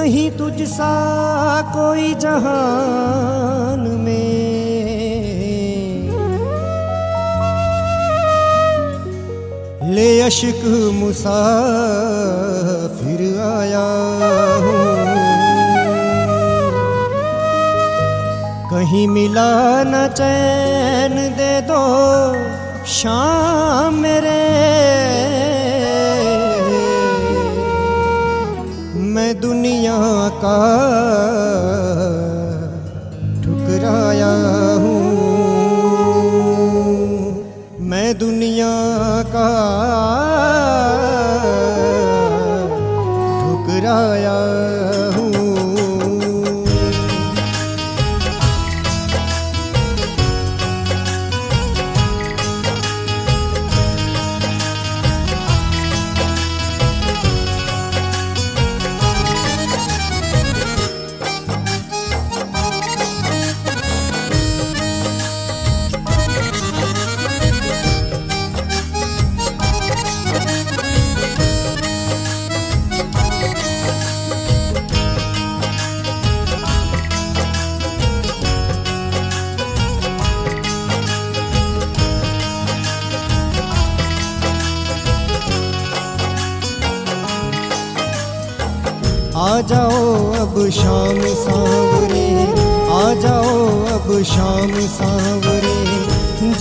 नहीं तुझसा कोई जहान में, ले अश्क मुसाफिर आया हूँ। कहीं मिला न चैन दे दो शाम मेरे, मैं दुनिया का ठुकराया हूँ, मैं दुनिया का ठुकराया हूँ। आ जाओ अब शाम सांवरे, आ जाओ अब शाम सांवरे,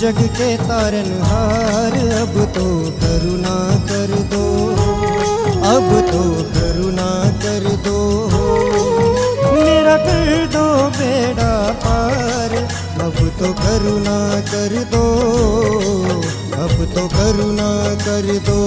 जग के तारनहार अब तो करुणा कर दो, अब तो करुणा कर दो, मेरा कर दो बेड़ा पार, अब तो करुणा कर दो, अब तो करुणा कर दो।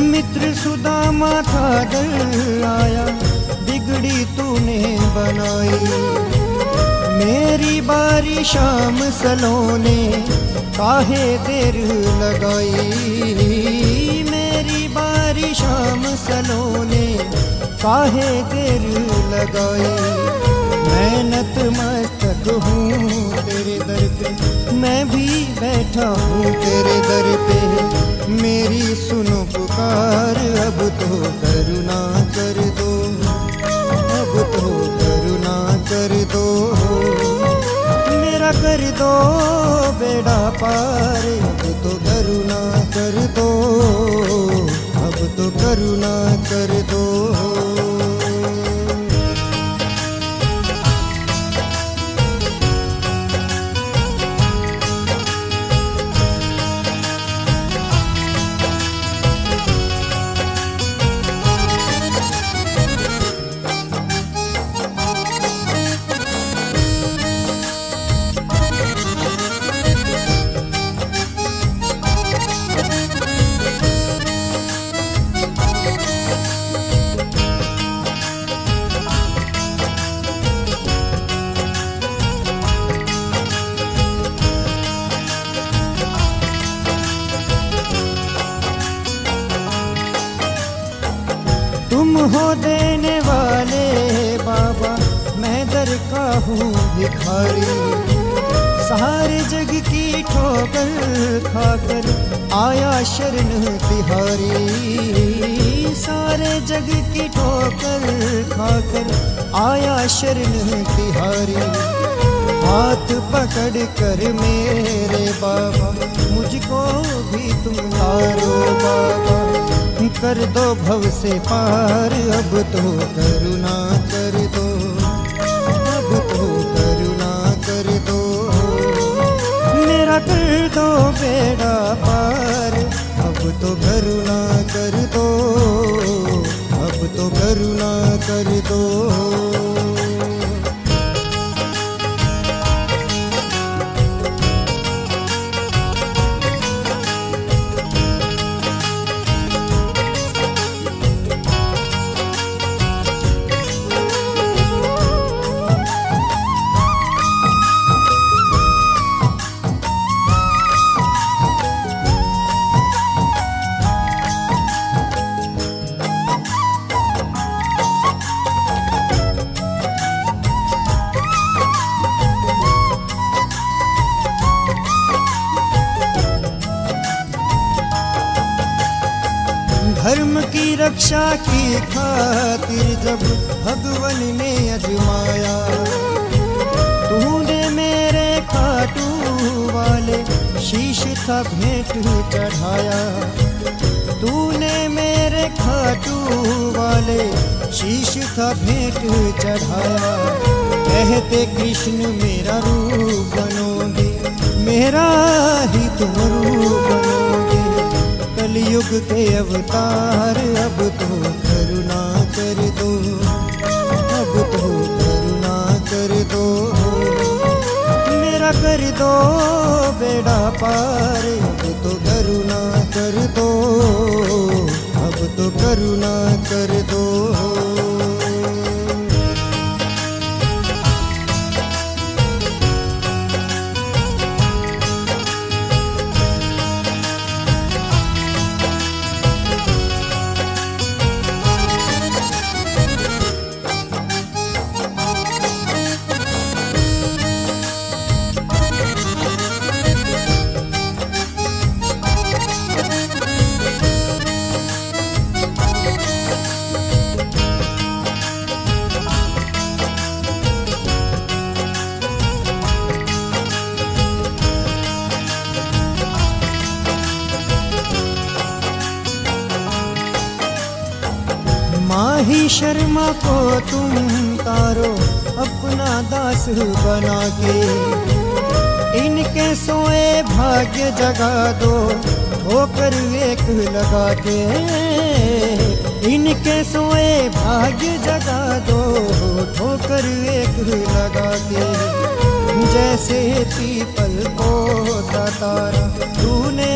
मित्र सुदामा था दर आया, बिगड़ी तूने बनाई, मेरी बारी शाम सलोने काहे देर लगाई, मेरी बारी शाम सलोने काहे देर लगाई, मैं नतमस्तक हूँ तेरे दर पे, मैं भी बैठा हूँ तेरे दर पे, मेरी सुनो पुकार, अब तो करुणा कर दो, अब तो करुणा कर दो, मेरा कर दो बेड़ा पार, अब तो करुणा कर दो, अब तो करुणा कर दो। तुम हो देने वाले बाबा, मैं दर का हूँ भिखारी, सारे जग की ठोकर खाकर आया शरण तिहारी, सारे जग की ठोकर खाकर आया शरण तिहारी, हाथ पकड़ कर मेरे बाबा मुझको भी तुम तारो बाबा, कर दो भव से पार, अब तो करुणा कर दो, अब तो करुणा कर दो, मेरा कर दो बेड़ा पार, अब तो करुणा कर दो, अब तो करुणा कर दो। रक्षा की खातिर जब भगवन ने अजमाया, तूने मेरे खाटू वाले शीश था भेंट चढ़ाया। तूने मेरे खाटू वाले शीश था भेंट चढ़ाया। कहते कृष्ण मेरा रूप बनोगे, मेरा ही तुम रूप बनोगे। कलयुग के अवतार अब तो करुणा कर दो, अब तो करुणा कर दो। मेरा कर दो बेड़ा पार, अब तो करुणा कर दो, अब तो करुणा कर दो। माही शर्मा को तुम तारो अपना दास बना के, इनके सोए भाग्य जगा दो ठोकर एक लगा के। इनके सोए भाग्य जगा दो ठोकर एक लगा के। जैसे पीपल को था तारा, तूने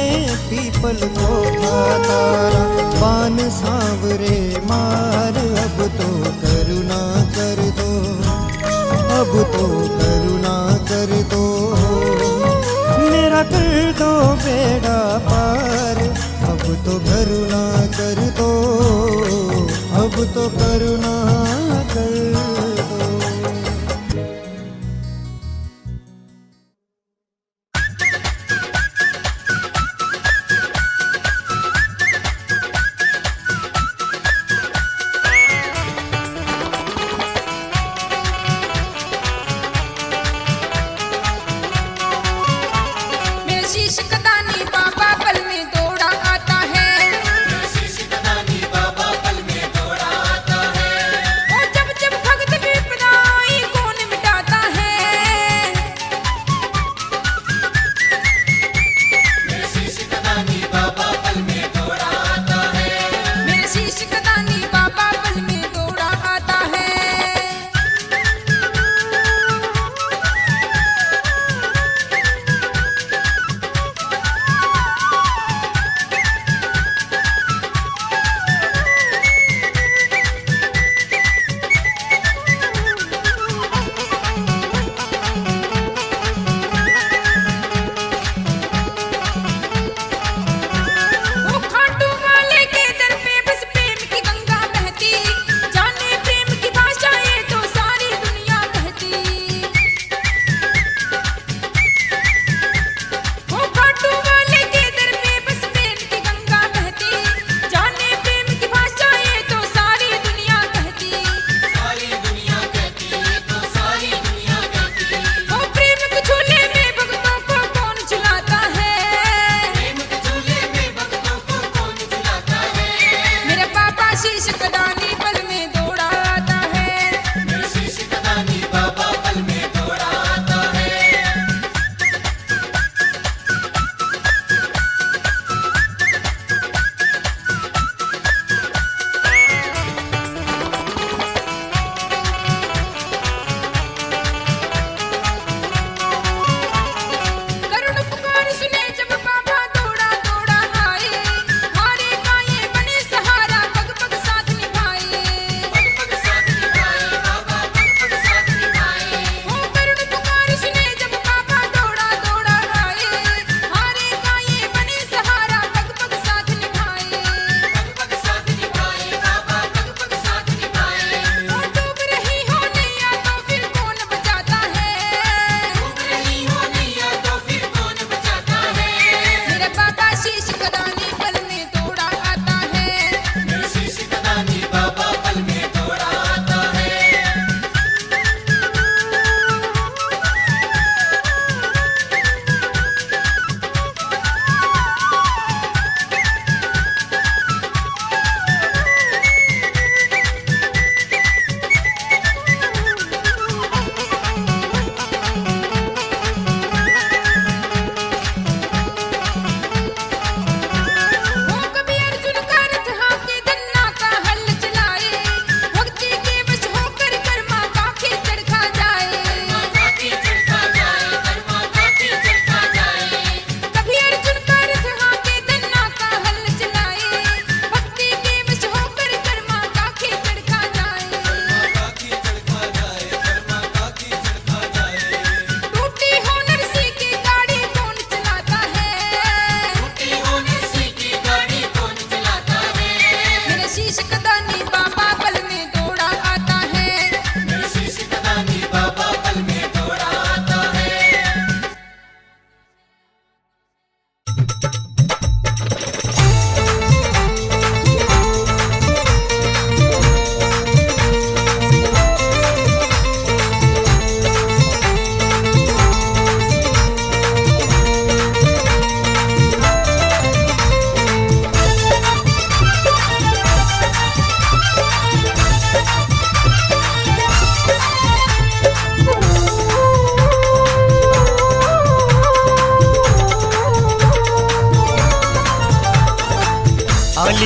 पीपल को था तारा। बान सांवरे मार, अब तो करुणा कर दो, अब तो करुणा कर दो। मेरा कर दो बेड़ा पार, अब तो करुणा कर दो, अब तो करुणा कर दो।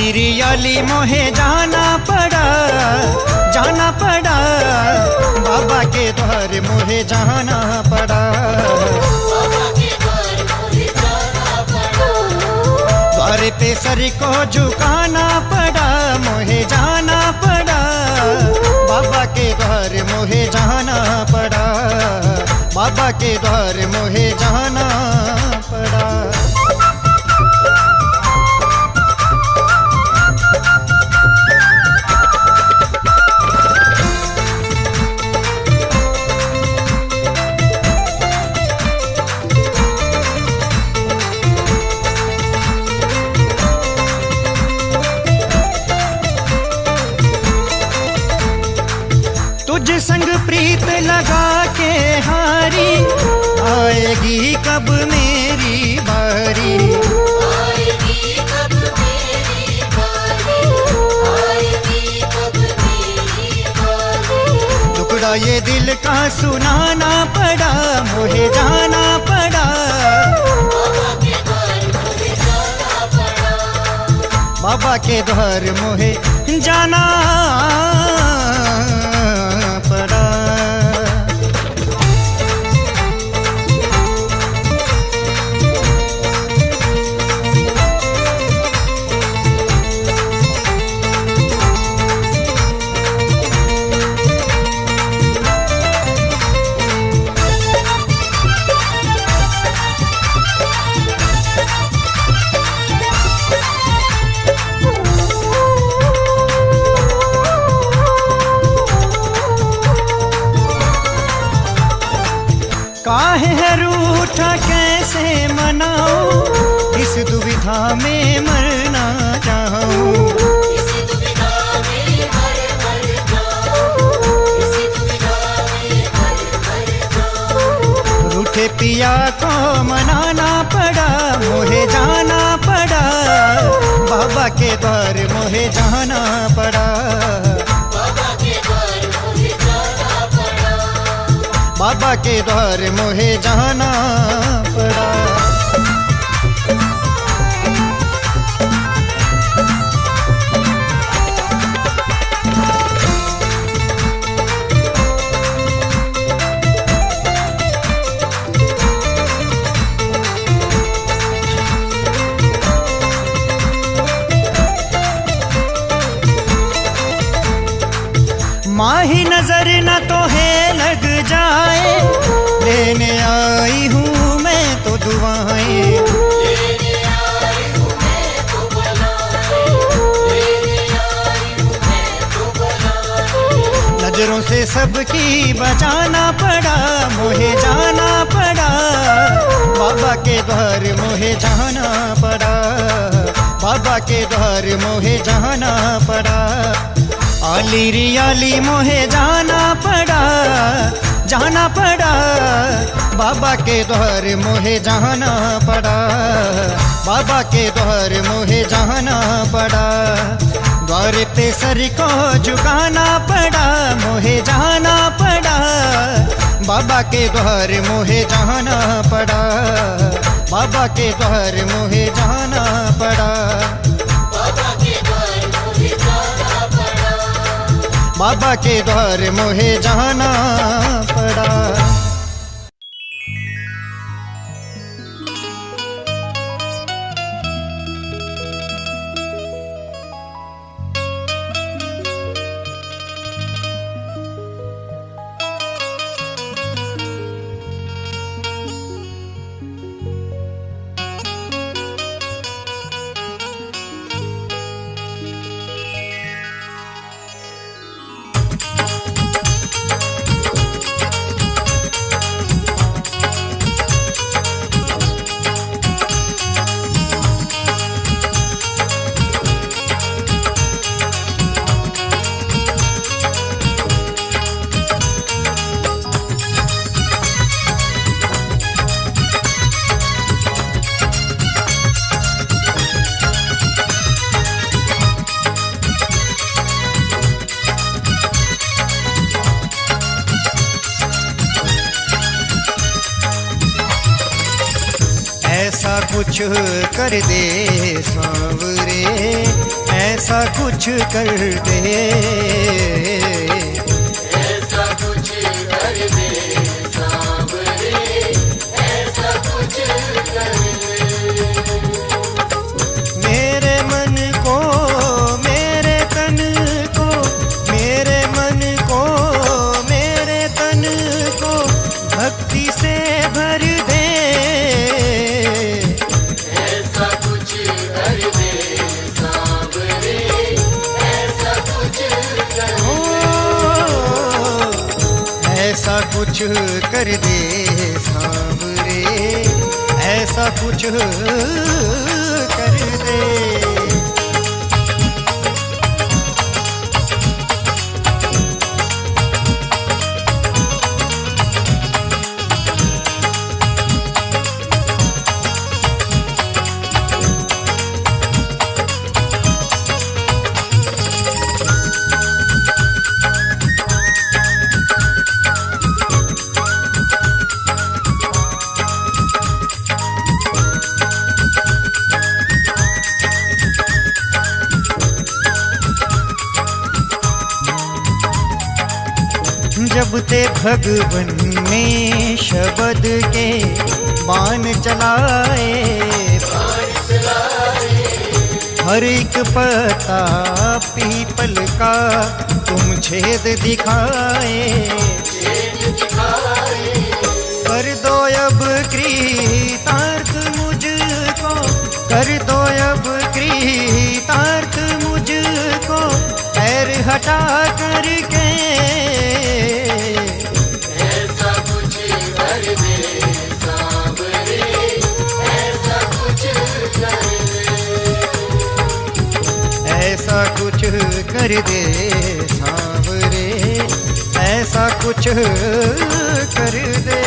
आली रियाली मोहे जाना पड़ा बाबा के द्वार मोहे जाना पड़ा। द्वार पे सर को झुकाना पड़ा मोहे जाना पड़ा, बाबा के द्वार मोहे जाना पड़ा, बाबा के द्वार मोहे जाना पड़ा। तुझ संग प्रीत लगा के हारी, आएगी कब मेरी बारी, आएगी कब मेरी बारी, आएगी कब मेरी बारी। टुकड़ा ये दिल का सुनाना पड़ा मोहे जाना पड़ा, बाबा के द्वार मोहे जाना पड़ा, बाबा के द्वार मोहे जाना पड़ा। काहे है रूठा कैसे मनाऊं, इस दुविधा में मरना चाहूं, इस दुविधा में मर जाऊं, इस दुविधा में मर जाऊं। रूठे पिया को मनाना पड़ा मोहे जाना पड़ा, बाबा के द्वार मोहे जाना पड़ा, बाबा के द्वार मोहे जाना पड़ा, बाबा के द्वार मोहे जाना पड़ा। माही नजर न तो है लग जाए, लेने आई हूँ मैं तो दुआएं, लेने आई हूँ मैं तो बुलाए, लेने आई हूँ मैं तो बुलाए। नजरों से सबकी बचाना पड़ा मोहे जाना पड़ा, बाबा के द्वार मोहे जाना पड़ा, बाबा के द्वार मोहे जाना पड़ा। आली रियाली मोहे जाना पड़ा बाबा के द्वार मोहे जाना पड़ा, बाबा के द्वार मोहे जाना पड़ा। द्वार पे सर को झुकाना पड़ा मोहे जाना पड़ा, बाबा के द्वार मोहे जाना पड़ा, बाबा के द्वार मोहे जाना पड़ा, बाबा के द्वार मोहे जाना पड़ा, बाबा के द्वार मोहे जाना पड़ा। ऐसा कुछ कर दे सांवरे, ऐसा कुछ कर दे, ऐसा कुछ कर दे सांवरे, ऐसा कुछ कर दे। मेरे मन को, मेरे तन को, मेरे मन को, मेरे तन को भक्ति से भर दे, ऐसा कुछ कर दे सांवरे, ऐसा कुछ कर ओ, ऐसा कुछ कर दे सांवरे, ऐसा कुछ कर दे। जब ते भगवन ने शब्द के बाण चलाए, हर एक पत्ता पीपल का तुम छेद दिखाए, कर दो अब कृतार्थ मुझको, कर दो अब कृतार्थ मुझको, पैर हटा करके, ऐसा कुछ कर दे सांवरे, ऐसा कुछ कर दे। ऐसा कुछ कर दे सांवरे, ऐसा कुछ कर दे।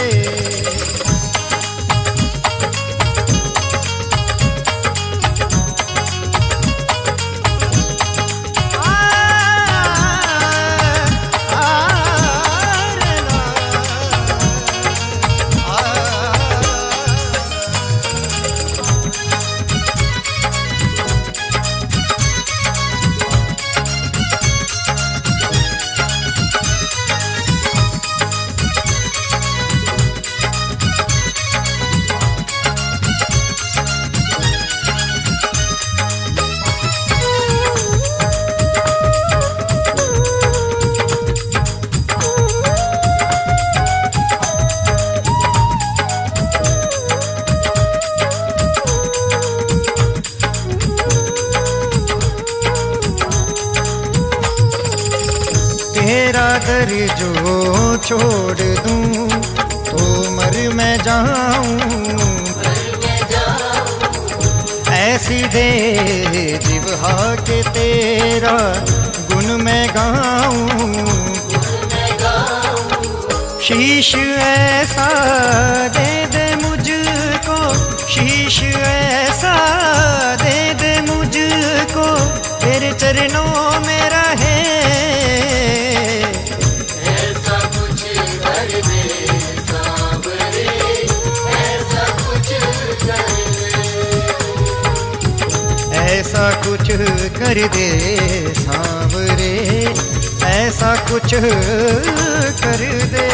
तेरा दर जो छोड़ दूं तो मर मैं जाऊं, ऐसी दे जिह्वा के तेरा गुण मैं गाऊं, शीश ऐसा दे दे मुझको, शीश ऐसा दे दे मुझको, तेरे चरणों में रहे, ऐसा कुछ कर दे सांवरे, ऐसा कुछ कर दे। ऐसा कुछ कर दे सांवरे, ऐसा कुछ कर दे।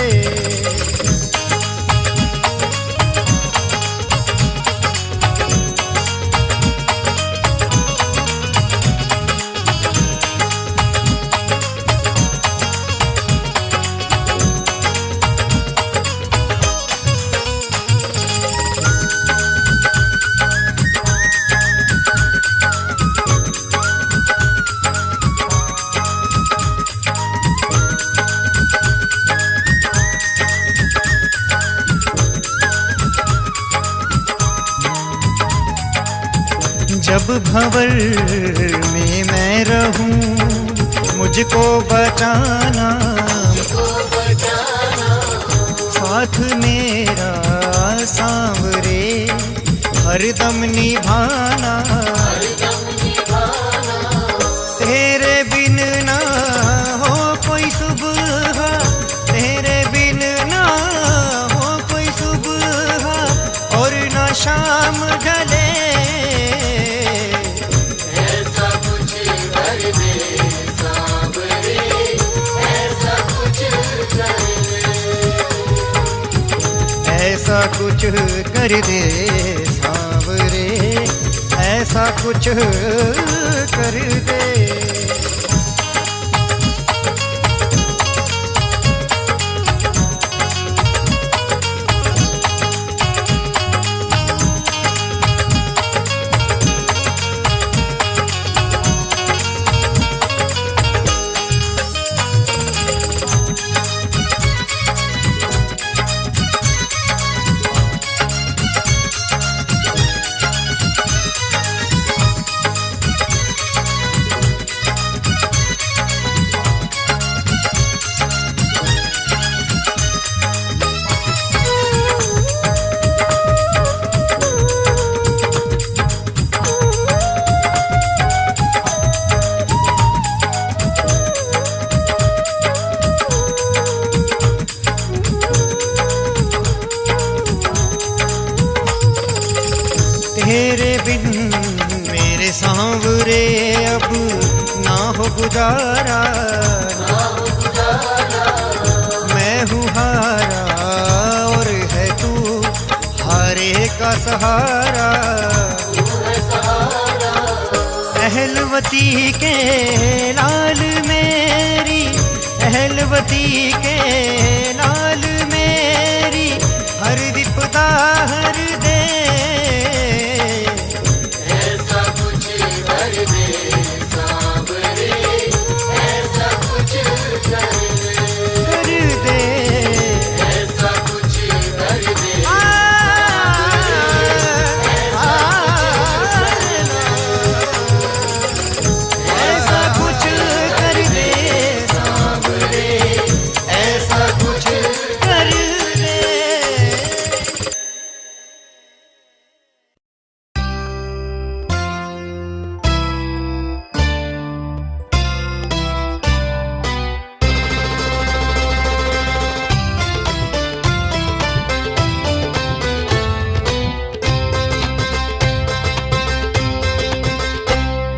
जब भंवर में मैं रहूं मुझको बचाना, साथ मेरा सांवरे हरदम निभाना, तेरे बिन ना हो कोई सुबह, तेरे बिन ना हो कोई सुबह और ना शाम ढले, ऐसा कुछ कुछ कर दे सांवरे, ऐसा कुछ कर दे। तेरे बिन मेरे सांवरे अब ना हो गुजारा, मैं हूँ हारा और है तू हारे का सहारा। अहलवती के लाल मेरी, अहलवती के लाल मेरी, हर विपदा हर दे।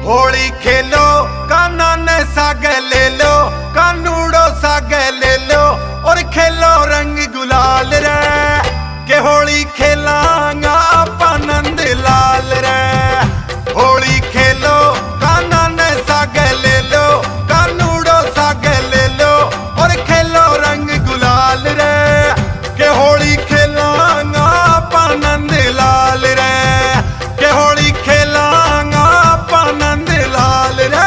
होली खेलो काना ने सागे ले लो, कानूड़ो सागे ले लो और खेलो रंग गुलाल रे, के होली खेलांगा आनंद लाल रे। होली खेलो काना ने सागे ले लो, कानूड़ो सागे ले लो और खेलो रंग गुलाल रे, के होली खेलांगा आनंद लाल रे, के होली खेलांगा आनंद लाल रे।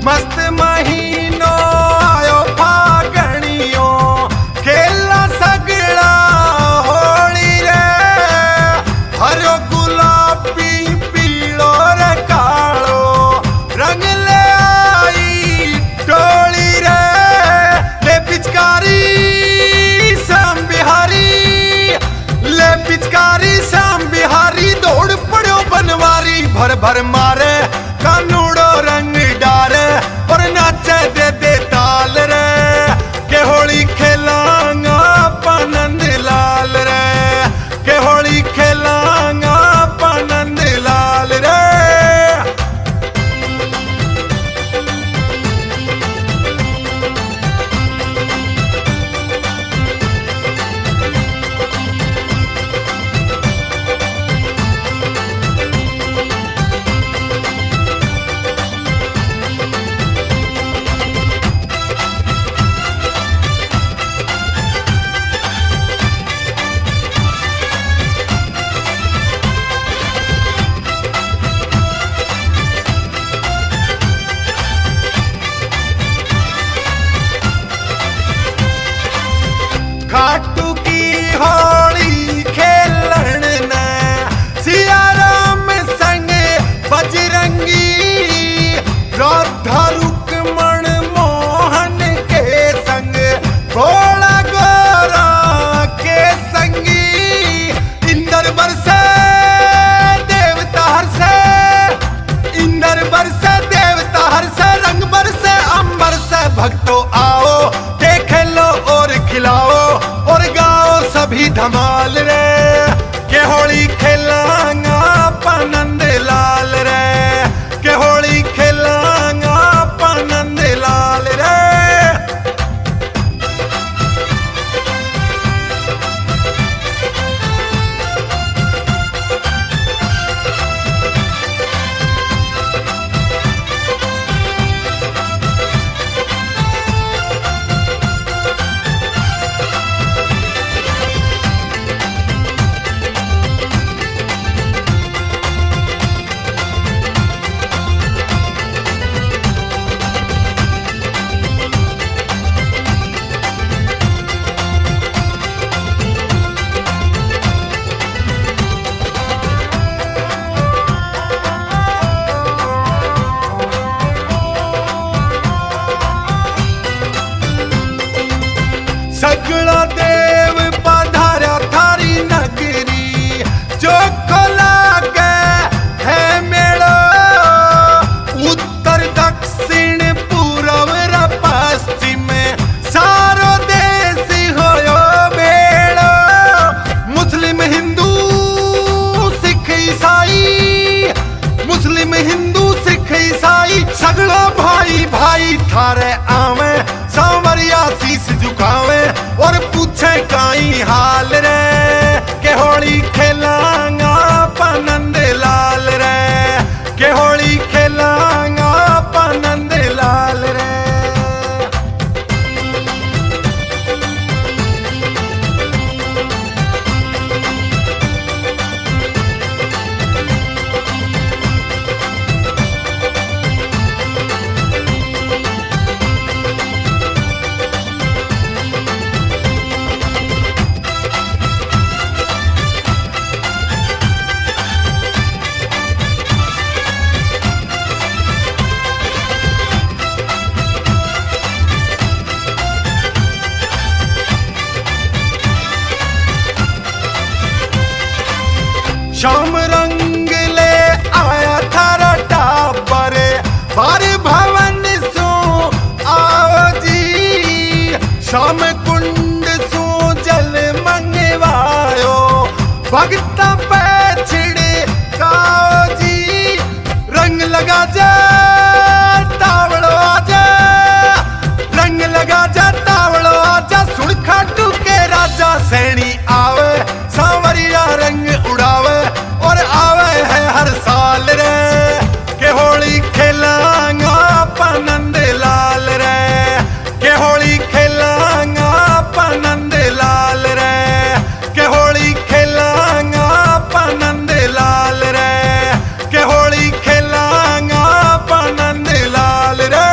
मस्त महीनो आयो फागणियो, खेला सगड़ा होली रे, हरो गुलाबी पीलो रे कालो रंग ले आई टोली रे। ले पिचकारी श्याम बिहारी, ले पिचकारी श्याम बिहारी, दौड़ पड़ो बनवारी भर भर मारे कानूड़ो रंग डारे और नाचे दे दे ताल रे, के होली खेलांगा आनंद लाल रे, के होली खेलांगा आनंद लाल रे। आओ के खेलो और खिलाओ और गाओ सभी धमाल रे के होली खेलांगा नंद लाल रे के होली खेलांगा नंद लाल रे। सगड़ा देव पधारा थारी नगरी जो खोला गया है मेलो उत्तर दक्षिण पूर्व र पश्चिम सारो देश होयो मेलो मुस्लिम हिंदू सिख ईसाई मुस्लिम हिंदू सिख ईसाई सगड़ा भाई भाई थारे आवे सांवरिया शीस झुकावे और पूछे काई हाल रे के होली खेलांगा नंद लाल रे के होली खेलांगा नंद लाल रे। श्याम रंग ले आया थारा टापर बार भवन सो आओ जी श्याम कुंड सो जल मंगवायो भगत पे छिड़े काओ जी रंग लगा जा तावड़ो आजा रंग लगा जा तावड़ो आजा सुन खाटू के राजा सैनी आवे सांवरिया रंग उड़ावे और आवे है हर साल रे के होली खेलांगा नंद लाल रे के होली खेलांगा नंद लाल रे के होली खेलांगा नंद लाल रे के होली खेलांगा नंद लाल रे।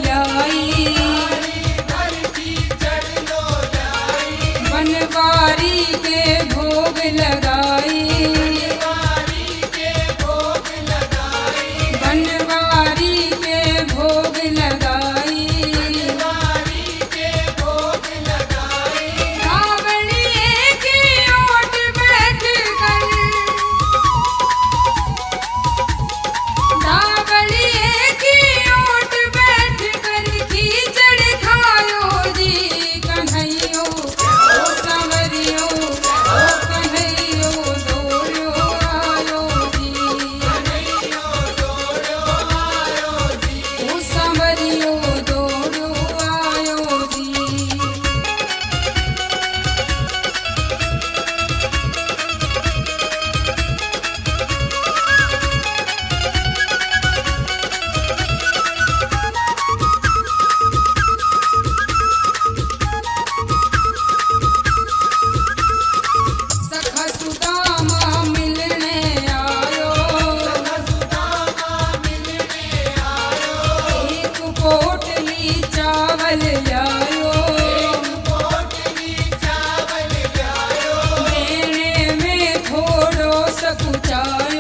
लाई, बनवारी के भोग लगाई, बनवारी के भोग लगाई, रावणिये की ओट बैठ कर, रावणिये की ओट बैठ कर खीचड़ खायो जी कन्हैयो ओ संवरियो ओ कन्हैयो दौड़ो आयो जी, ओ संवरियो दौड़ो आयो जी। सखा सुदामा मिलने आयो, एक पोटली चावल लायो, देने में थोड़ो सकुचायो,